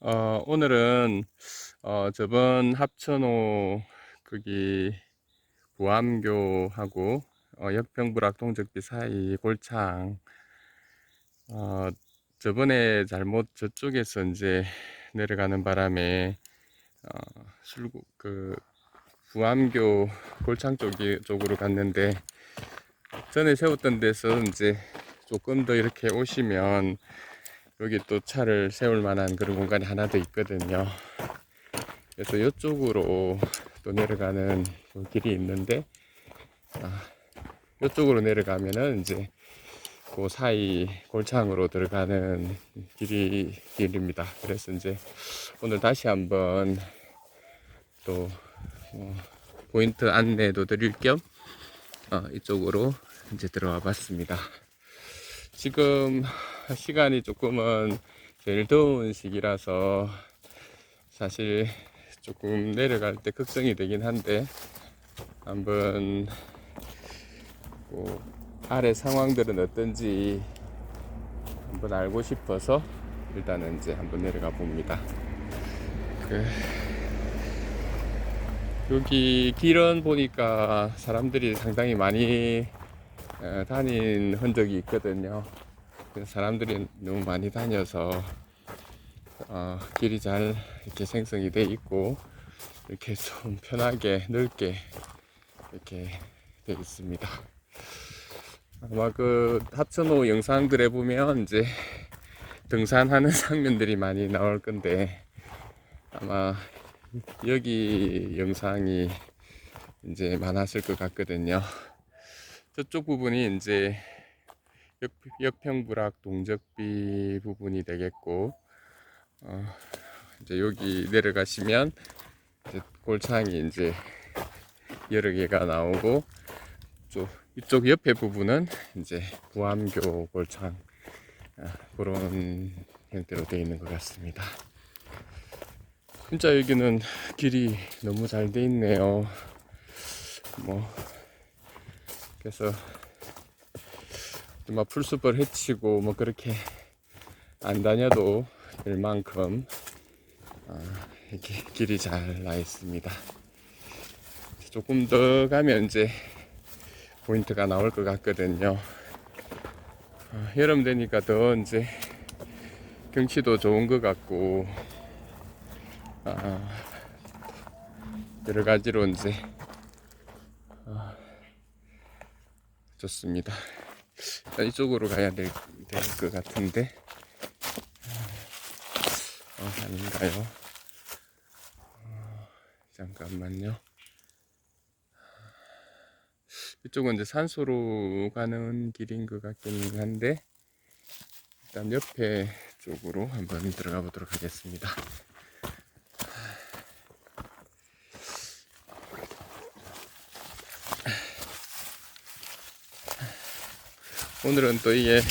오늘은 저번 합천호 거기 부암교하고 역평부락 동적비 사이 골창, 어, 저번에 잘못 저쪽에서 이제 내려가는 바람에 술구 그 부암교 골창 쪽으로 갔는데, 전에 세웠던 데서 이제 조금 더 이렇게 오시면 여기 또 차를 세울 만한 그런 공간이 하나 더 있거든요. 그래서 이쪽으로 또 내려가는 길이 있는데, 이쪽으로 내려가면은 이제 그 사이 골창으로 들어가는 길입니다. 그래서 이제 오늘 다시 한번 또 포인트 안내도 드릴 겸 이쪽으로 이제 들어와 봤습니다. 지금 시간이 조금은 제일 더운 시기라서 사실 조금 내려갈 때 걱정이 되긴 한데, 한번 아래 상황들은 어떤지 한번 알고 싶어서 일단은 이제 한번 내려가 봅니다. 여기 길은 보니까 사람들이 상당히 많이 다닌 흔적이 있거든요. 사람들이 너무 많이 다녀서 길이 잘 이렇게 생성이 돼 있고, 이렇게 좀 편하게 넓게 이렇게 되어 있습니다. 아마 그 합천호 영상들에 보면 이제 등산하는 장면들이 많이 나올 건데, 아마 여기 영상이 이제 많았을 것 같거든요. 저쪽 부분이 이제 역평부락 동적비 부분이 되겠고, 이제 여기 내려가시면 이제 골창이 이제 여러 개가 나오고, 이쪽 옆에 부분은 이제 부암교 골창, 그런 형태로 되어 있는 것 같습니다. 진짜 여기는 길이 너무 잘 되어 있네요. 그래서 막 풀숲을 헤치고 그렇게 안 다녀도 될 만큼 이렇게 길이 잘 나 있습니다. 조금 더 가면 이제 포인트가 나올 것 같거든요. 여름 되니까 더 이제 경치도 좋은 것 같고, 여러 가지로 이제 좋습니다. 이쪽으로 가야 될 것 같은데, 아닌가요? 잠깐만요. 이쪽은 이제 산소로 가는 길인 것 같긴 한데, 일단 옆에 쪽으로 한번 들어가 보도록 하겠습니다. 오늘은 또 이게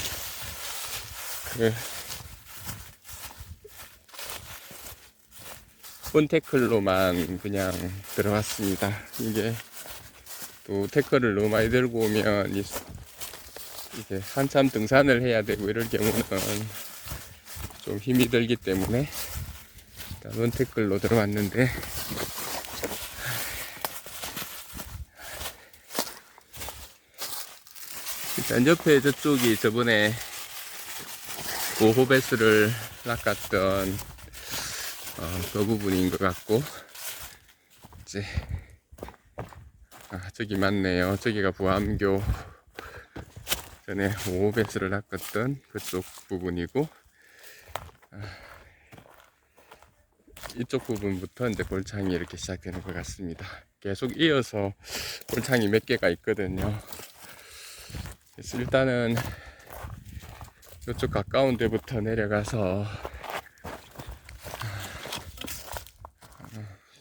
본태클로만 그냥 들어왔습니다. 이게 또 태클을 너무 많이 들고 오면 이제 한참 등산을 해야 되고 이럴 경우는 좀 힘이 들기 때문에 일단 논태클로 들어왔는데, 일단 옆에 저쪽이 저번에 보호배수를 낚았던 그 부분인 것 같고, 이제 저기 맞네요. 저기가 부암교 전에 보호배수를 낚았던 그쪽 부분이고, 이쪽 부분부터 이제 골창이 이렇게 시작되는 것 같습니다. 계속 이어서 골창이 몇 개가 있거든요. 그래서 일단은 이쪽 가까운 데부터 내려가서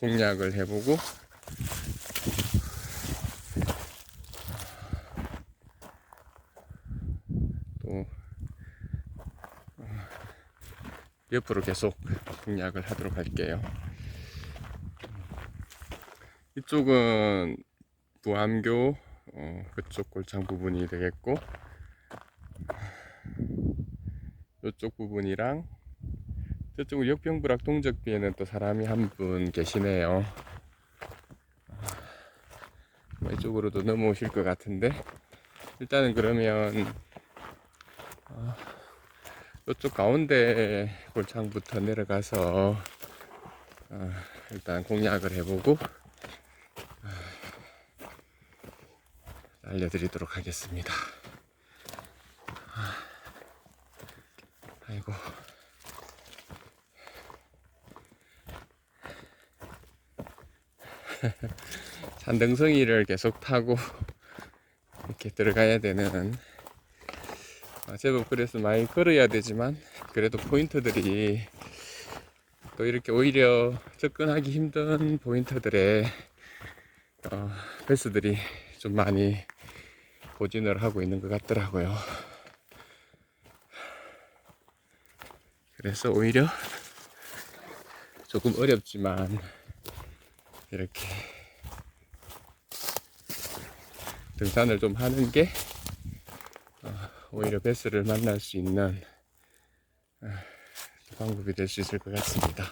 공략을 해보고, 또 옆으로 계속 공략을 하도록 할게요. 이쪽은 부암교 그쪽 골창 부분이 되겠고, 이쪽 부분이랑 저쪽 역병부락 동적비에는 또 사람이 한 분 계시네요. 이쪽으로도 넘어오실 것 같은데, 일단은 그러면 이쪽 가운데 골창부터 내려가서 일단 공략을 해보고 알려드리도록 하겠습니다. 아이고. 산등성이를 계속 타고 이렇게 들어가야 되는, 제법 그래서 많이 걸어야 되지만 그래도 포인트들이 또 이렇게 오히려 접근하기 힘든 포인트들에 베스들이 좀 많이 고진을 하고 있는 것 같더라고요. 그래서 오히려 조금 어렵지만 이렇게 등산을 좀 하는 게 오히려 베스를 만날 수 있는 방법이 될 수 있을 것 같습니다.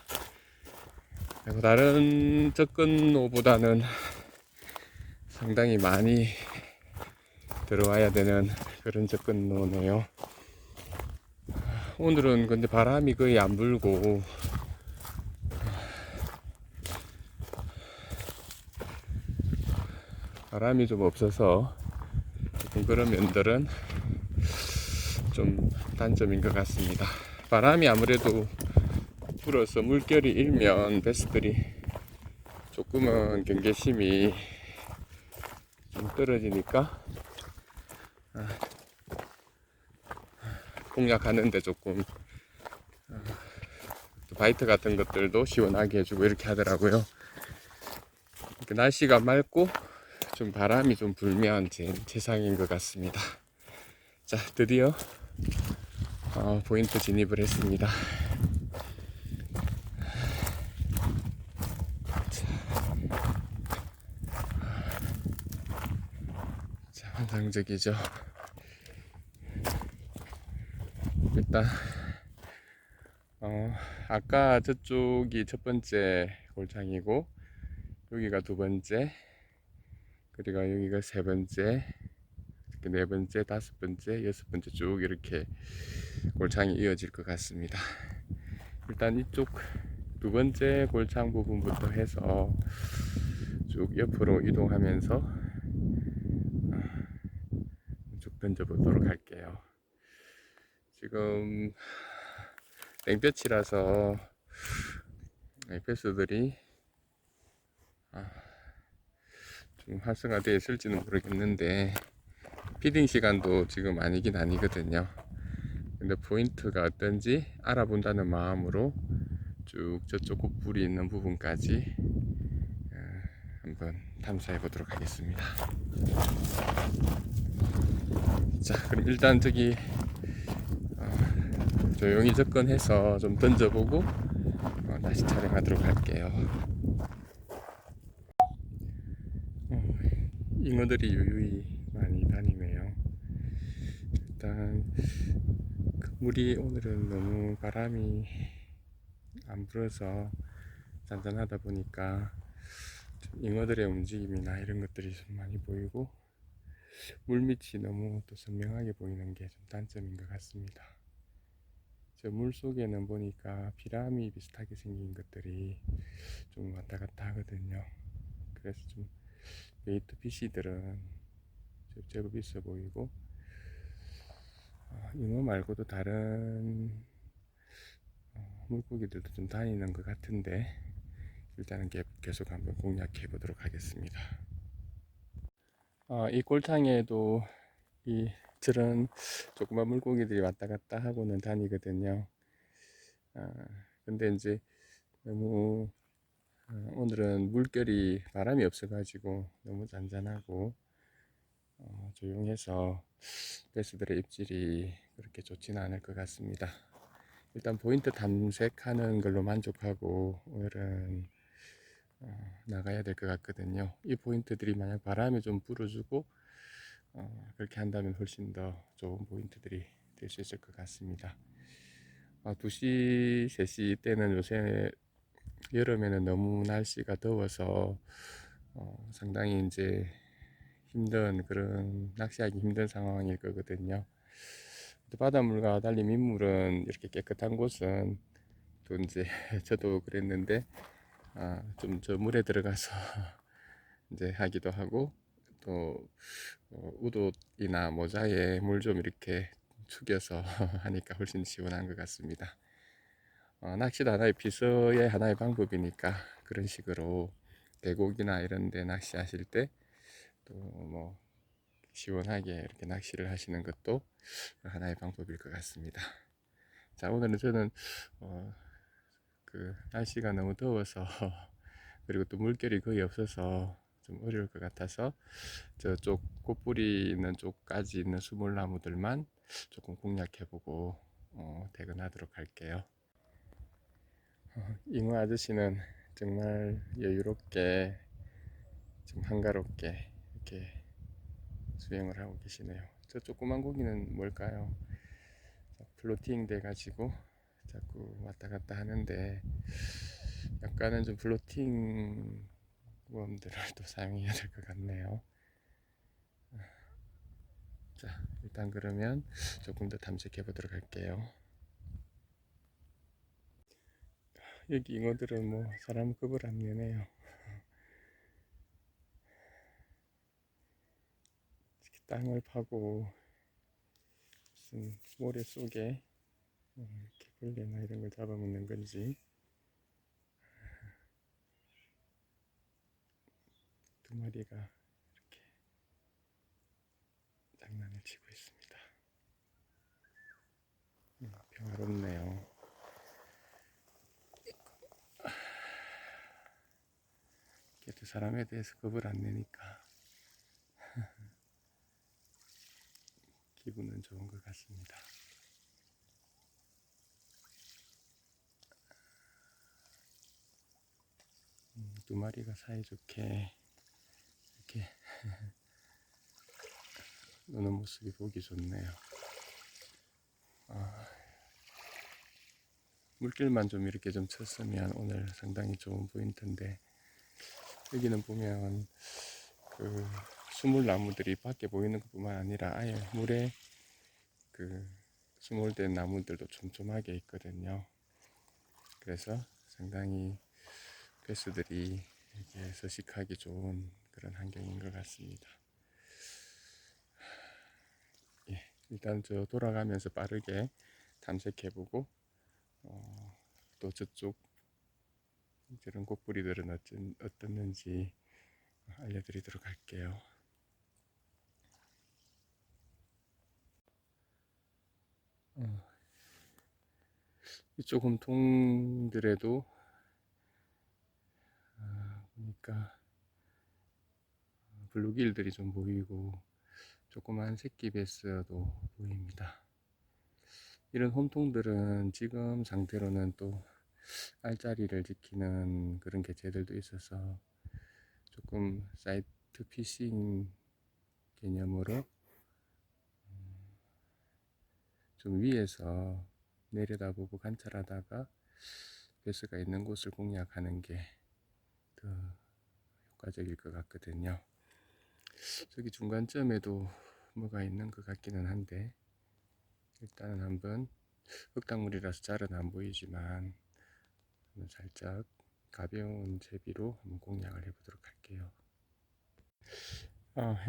그리고 다른 접근로보다는 상당히 많이 들어와야 되는 그런 접근로네요. 오늘은 근데 바람이 거의 안 불고 바람이 좀 없어서 조금 그런 면들은 좀 단점인 것 같습니다. 바람이 아무래도 불어서 물결이 일면 베스들이 조금은 경계심이 좀 떨어지니까 공략하는데 조금 바이트 같은 것들도 시원하게 해주고 이렇게 하더라고요. 이렇게 날씨가 맑고 좀 바람이 좀 불면 세상인 것 같습니다. 자, 드디어 포인트 진입을 했습니다. 자, 환상적이죠. 일단 아까 저쪽이 첫 번째 골창이고 여기가 두 번째, 그리고 여기가 세 번째, 네 번째, 다섯 번째, 여섯 번째 쭉 이렇게 골창이 이어질 것 같습니다. 일단 이쪽 두 번째 골창 부분부터 해서 쭉 옆으로 이동하면서 쭉 던져보도록 할게요. 지금 땡볕이라서 패스들이 좀 활성화되어 있을지는 모르겠는데 피딩 시간도 지금 아니긴 아니거든요. 근데 포인트가 어떤지 알아본다는 마음으로 쭉 저쪽 곡불이 있는 부분까지 한번 탐사해 보도록 하겠습니다. 자, 그럼 일단 저기 조용히 접근해서 좀 던져보고 다시 촬영하도록 할게요. 잉어들이 유유히 많이 다니네요. 일단 물이 오늘은 너무 바람이 안 불어서 잔잔하다 보니까 잉어들의 움직임이나 이런 것들이 좀 많이 보이고 물밑이 너무 또 선명하게 보이는 게 좀 단점인 것 같습니다. 저 물 속에는 보니까 피라미 비슷하게 생긴 것들이 좀 왔다 갔다 하거든요. 그래서 좀 베이트 피시들은 제법 있어 보이고 잉어 말고도 다른 물고기들도 좀 다니는 것 같은데 일단은 계속 한번 공략해 보도록 하겠습니다. 이 골탕에도 이 저런 조그만 물고기들이 왔다 갔다 하고는 다니거든요. 근데 이제 너무 오늘은 물결이 바람이 없어가지고 너무 잔잔하고 조용해서 베스들의 입질이 그렇게 좋지는 않을 것 같습니다. 일단 포인트 탐색하는 걸로 만족하고 오늘은 나가야 될 것 같거든요. 이 포인트들이 만약 바람이 좀 불어주고 그렇게 한다면 훨씬 더 좋은 포인트들이 될 수 있을 것 같습니다. 2시, 3시 때는 요새 여름에는 너무 날씨가 더워서 상당히 이제 힘든 그런 낚시하기 힘든 상황일 거거든요. 또 바닷물과 달리 민물은 이렇게 깨끗한 곳은 또 이제 저도 그랬는데 좀 저 물에 들어가서 이제 하기도 하고 또 우도이나 모자에 물 좀 이렇게 축여서 하니까 훨씬 시원한 것 같습니다. 낚시도 하나의 비서의 하나의 방법이니까 그런 식으로 계곡이나 이런 데 낚시하실 때 또 뭐 시원하게 이렇게 낚시를 하시는 것도 하나의 방법일 것 같습니다. 자, 오늘은 저는 그 날씨가 너무 더워서 그리고 또 물결이 거의 없어서 좀 어려울 것 같아서 저쪽 꽃뿌리 있는 쪽까지 있는 수몰나무들만 조금 공략해보고 퇴근하도록 할게요. 잉어 아저씨는 정말 여유롭게 좀 한가롭게 이렇게 수영을 하고 계시네요. 저 조그만 고기는 뭘까요? 플로팅 돼 가지고 자꾸 왔다 갔다 하는데 약간은 좀 플로팅 웜들을 또 사용해야 될 것 같네요. 자, 일단 그러면 조금 더 탐색해 보도록 할게요. 여기 잉어들은 뭐 사람 급을 안 내네요. 땅을 파고 무슨 모래 속에 이렇게 벌레나 이런 걸 잡아먹는 건지 두 마리가 이렇게 장난을 치고 있습니다. 평화롭네요. 그래도 사람에 대해서 겁을 안 내니까 기분은 좋은 것 같습니다. 두 마리가 사이좋게 이렇게 노는 모습이 보기 좋네요. 물길만 좀 이렇게 좀 쳤으면 오늘 상당히 좋은 포인트인데 여기는 보면 그 수물나무들이 밖에 보이는 것뿐만 아니라 아예 물에 그 수몰된 나무들도 촘촘하게 있거든요. 그래서 상당히 베스들이 이렇게 서식하기 좋은 그런 환경인 것 같습니다. 예, 일단 저 돌아가면서 빠르게 탐색해보고 또 저쪽 저런 꽃뿌리들은 어떻는지 알려드리도록 할게요. 이쪽 홈통들에도 보니까 블루길들이 좀 보이고 조그만 새끼 베스도 보입니다. 이런 홈통들은 지금 상태로는 또 알자리를 지키는 그런 개체들도 있어서 조금 사이트 피싱 개념으로 좀 위에서 내려다보고 관찰하다가 베스가 있는 곳을 공략하는 게 더 효과적일 것 같거든요. 저기 중간점에도 뭐가 있는 것 같기는 한데 일단은 한번 흙탕물이라서 잘은 안 보이지만 살짝 가벼운 제비로 한번 공략을 해보도록 할게요.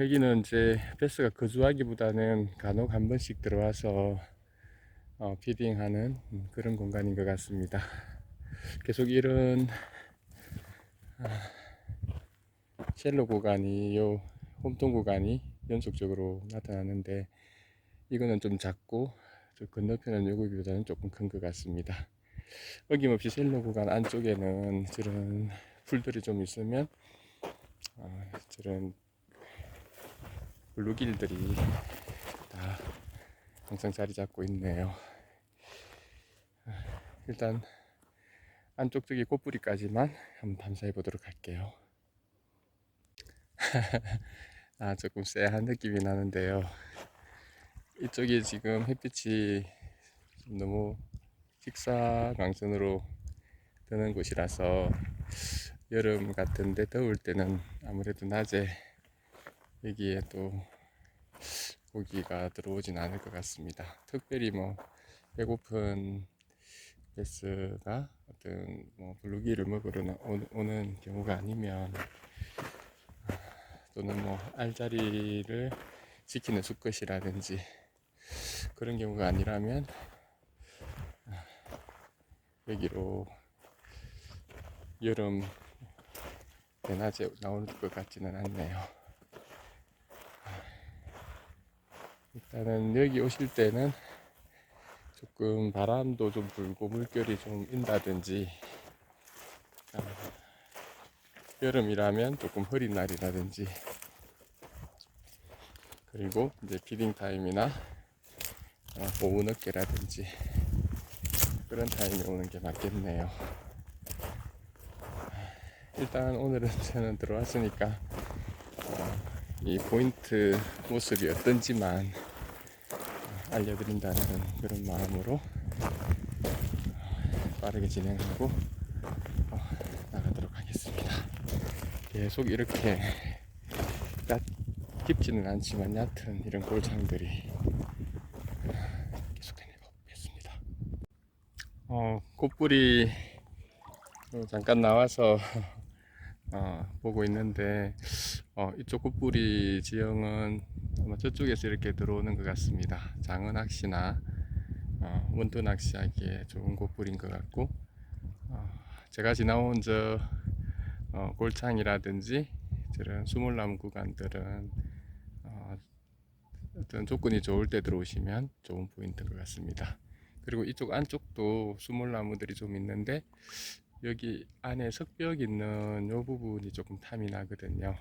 여기는 이제 베스가 거주하기보다는 간혹 한 번씩 들어와서 피딩하는 그런 공간인 것 같습니다. 계속 이런 쉘로 구간이 요 홈통 구간이 연속적으로 나타나는데 이거는 좀 작고 저 건너편은 요거보다는 조금 큰 것 같습니다. 어김없이 셀로 구간 안쪽에는 저런 풀들이 좀 있으면 저런 블루길들이 다 항상 자리 잡고 있네요. 일단 안쪽 저기 꽃뿌리까지만 한번 탐사해 보도록 할게요. 조금 쎄한 느낌이 나는데요. 이쪽이 지금 햇빛이 너무 직사광선으로 뜨는 곳이라서 여름 같은데 더울 때는 아무래도 낮에 여기에 또 고기가 들어오진 않을 것 같습니다. 특별히 뭐 배고픈 베스가 어떤 뭐 블루기를 먹으러 오는 경우가 아니면, 또는 뭐 알자리를 지키는 수컷이라든지 그런 경우가 아니라면 여기로 여름 대낮에 나올 것 같지는 않네요. 일단은 여기 오실 때는 조금 바람도 좀 불고 물결이 좀 인다든지, 여름이라면 조금 흐린 날이라든지, 그리고 이제 피딩 타임이나 오후 늦게라든지 그런 타임에 오는 게 맞겠네요. 일단 오늘은 저는 들어왔으니까 이 포인트 모습이 어떤지만 알려드린다는 그런 마음으로 빠르게 진행하고 나가도록 하겠습니다. 계속 이렇게 깊지는 않지만 얕은 이런 골창들이 계속 해보겠습니다. 꽃뿌리 잠깐 나와서 보고 있는데, 이쪽 꽃뿌리 지형은 아마 저쪽에서 이렇게 들어오는 것 같습니다. 장어 낚시나 원두 낚시하기에 좋은 꽃뿌리인 것 같고, 제가 지나온 저 골창이라든지 저런 수몰나무 구간들은 어떤 조건이 좋을 때 들어오시면 좋은 포인트인 것 같습니다. 그리고 이쪽 안쪽도 수몰나무들이 좀 있는데, 여기 안에 석벽 있는 이 부분이 조금 탐이 나거든요.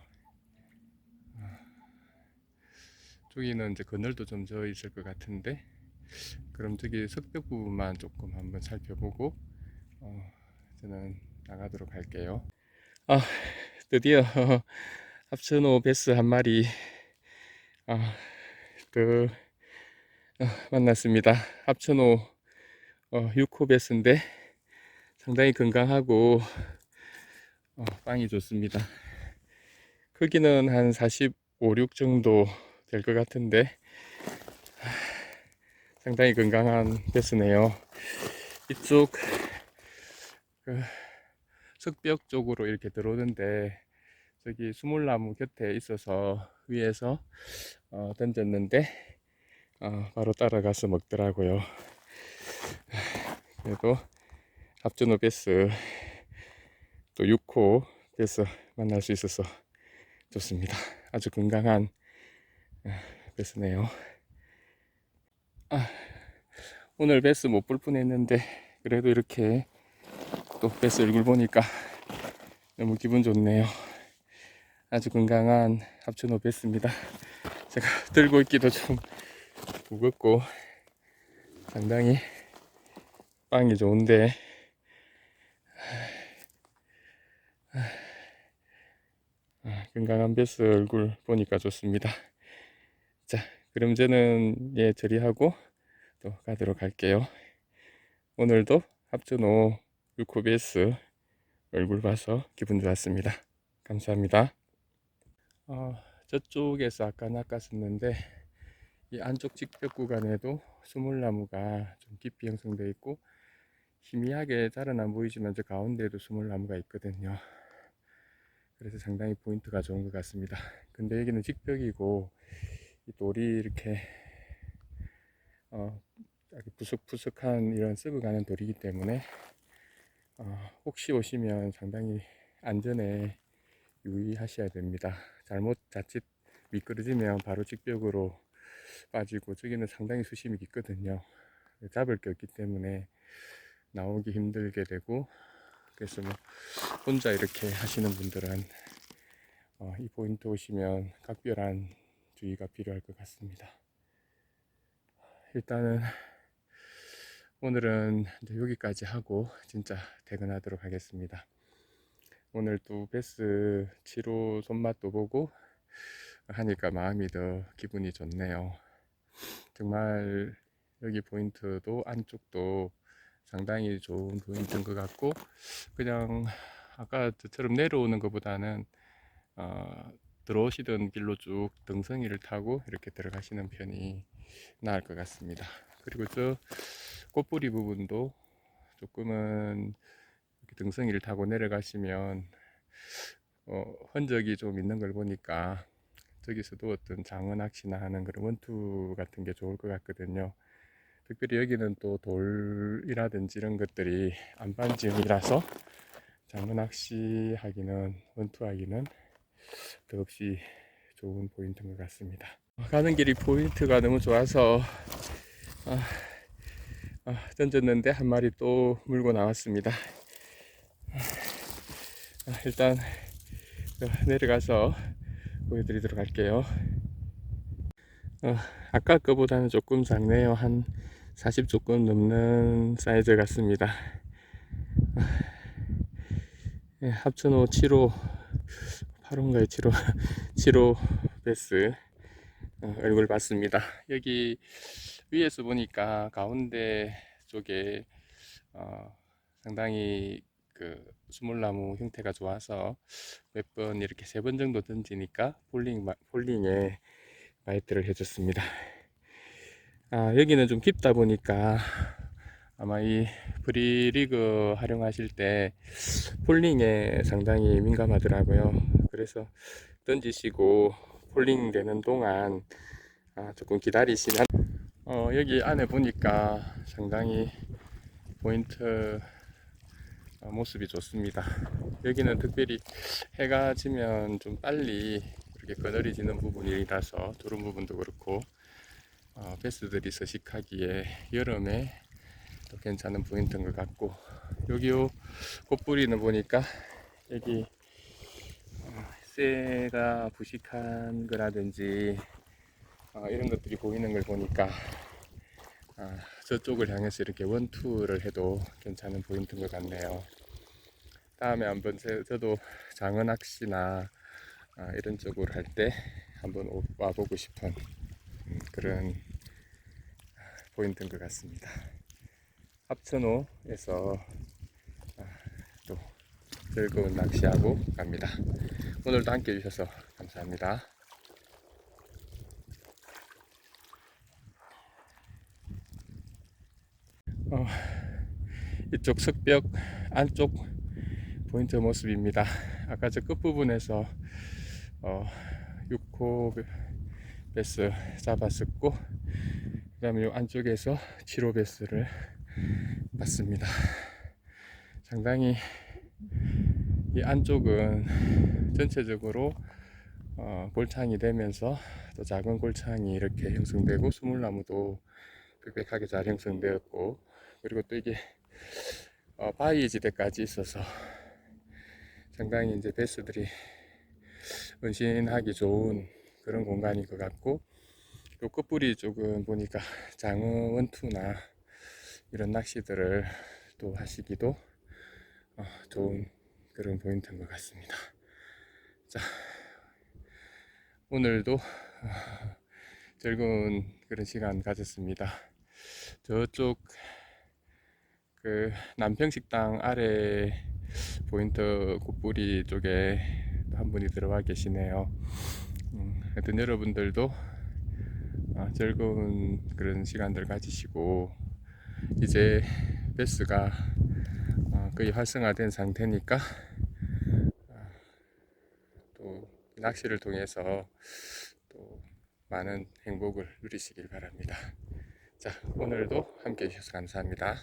저기는 이제 그늘도 좀 져 있을 것 같은데, 그럼 저기 석벽 부분만 조금 한번 살펴보고 저는 나가도록 할게요. 드디어 합천호 베스 한 마리 그 만났습니다. 합천호 6호 베스인데 상당히 건강하고 빵이 좋습니다. 크기는 한 45, 6 정도 될 것 같은데 상당히 건강한 베스네요. 이쪽 석벽 쪽으로 이렇게 들어오는데, 저기 수몰나무 곁에 있어서 위에서 던졌는데 바로 따라가서 먹더라고요. 그래도 합천호 베스 또 6호 베스 만날 수 있어서 좋습니다. 아주 건강한 베스네요. 오늘 베스 못 볼 뻔했는데 그래도 이렇게 또 베스 얼굴 보니까 너무 기분 좋네요. 아주 건강한 합천호 베스입니다. 제가 들고 있기도 좀 무겁고 상당히 빵이 좋은데, 건강한 베스 얼굴 보니까 좋습니다. 자, 그럼 저는 처리하고 또 가도록 할게요. 오늘도 합천호 6호 베스 얼굴 봐서 기분 좋았습니다. 감사합니다. 저쪽에서 아까 낚았었는데, 이 안쪽 직벽 구간에도 수몰나무가 좀 깊이 형성되어 있고 희미하게 잘은 안 보이지만 저 가운데에도 수몰나무가 있거든요. 그래서 상당히 포인트가 좋은 것 같습니다. 근데 여기는 직벽이고 이 돌이 이렇게 푸석푸석한 이런 썩어가는 돌이기 때문에 혹시 오시면 상당히 안전에 유의하셔야 됩니다. 자칫 미끄러지면 바로 직벽으로 빠지고, 저기는 상당히 수심이 깊거든요. 잡을 게 없기 때문에 나오기 힘들게 되고, 그래서 뭐 혼자 이렇게 하시는 분들은 이 포인트 오시면 각별한 주의가 필요할 것 같습니다. 일단은 오늘은 여기까지 하고 진짜 퇴근하도록 하겠습니다. 오늘 또 베스 7호 손맛도 보고 하니까 마음이 더 기분이 좋네요. 정말 여기 포인트도 안쪽도 상당히 좋은 포인트인 것 같고, 그냥 아까처럼 내려오는 것보다는 들어오시던 길로 쭉 등성이를 타고 이렇게 들어가시는 편이 나을 것 같습니다. 그리고 저 꽃뿌리 부분도 조금은 이렇게 등성이를 타고 내려가시면 흔적이 좀 있는 걸 보니까 저기서도 어떤 장어 낚시나 하는 그런 원투 같은 게 좋을 것 같거든요. 특별히 여기는 또 돌이라든지 이런 것들이 안반지형이라서 장어 낚시 하기는, 원투 하기는 더없이 좋은 포인트인 것 같습니다. 가는 길이 포인트가 너무 좋아서 던졌는데 한 마리 또 물고 나왔습니다. 일단 내려가서 보여드리도록 할게요. 아까 거보다는 조금 작네요. 한 40 조금 넘는 사이즈 같습니다. 합천호 7호 8호인가요? 7호 7호 베스 얼굴 봤습니다. 여기 위에서 보니까 가운데 쪽에 상당히 그 수물나무 형태가 좋아서 몇 번 이렇게 3번 정도 던지니까 폴링에 바이트를 해줬습니다. 여기는 좀 깊다 보니까 아마 이 프리리그 활용하실 때 폴링에 상당히 민감하더라고요. 그래서 던지시고 폴링 되는 동안 조금 기다리시면 여기 안에 보니까 상당히 포인트 모습이 좋습니다. 여기는 특별히 해가 지면 좀 빨리 이렇게 거늘해지는 부분이라서 저런 부분도 그렇고 베스들이 서식하기에 여름에 또 괜찮은 포인트인 것 같고, 여기 꽃뿌리는 보니까 여기 쇠가 부식한 거라든지 이런 것들이 보이는 걸 보니까 저쪽을 향해서 이렇게 원투를 해도 괜찮은 포인트인 것 같네요. 다음에 한번 저도 장어 낚시나 이런 쪽으로 할 때 한번 와보고 싶은 그런 포인트인 것 같습니다. 합천호에서 또 즐거운 낚시하고 갑니다. 오늘도 함께 해주셔서 감사합니다. 이쪽 석벽 안쪽 포인트 모습입니다. 아까 저 끝부분에서 6호 베스 잡았었고, 그 다음에 이 안쪽에서 7호 베스를 봤습니다. 상당히 이 안쪽은 전체적으로 골창이 되면서 또 작은 골창이 이렇게 형성되고 수물나무도 빽빽하게 잘 형성되었고, 그리고 또 이게 바위 지대까지 있어서 상당히 이제 베스들이 은신하기 좋은 그런 공간인 것 같고, 또 끝부리 쪽은 보니까 장어 원투나 이런 낚시들을 또 하시기도 좋은 그런 포인트인 것 같습니다. 자, 오늘도 즐거운 그런 시간 가졌습니다. 저쪽 그 남평식당 아래 포인트 꽃뿌리 쪽에 한 분이 들어와 계시네요. 하여튼 여러분들도 즐거운 그런 시간들 가지시고, 이제 베스가 거의 활성화된 상태니까 또 낚시를 통해서 또 많은 행복을 누리시길 바랍니다. 자, 오늘도 함께 해주셔서 감사합니다.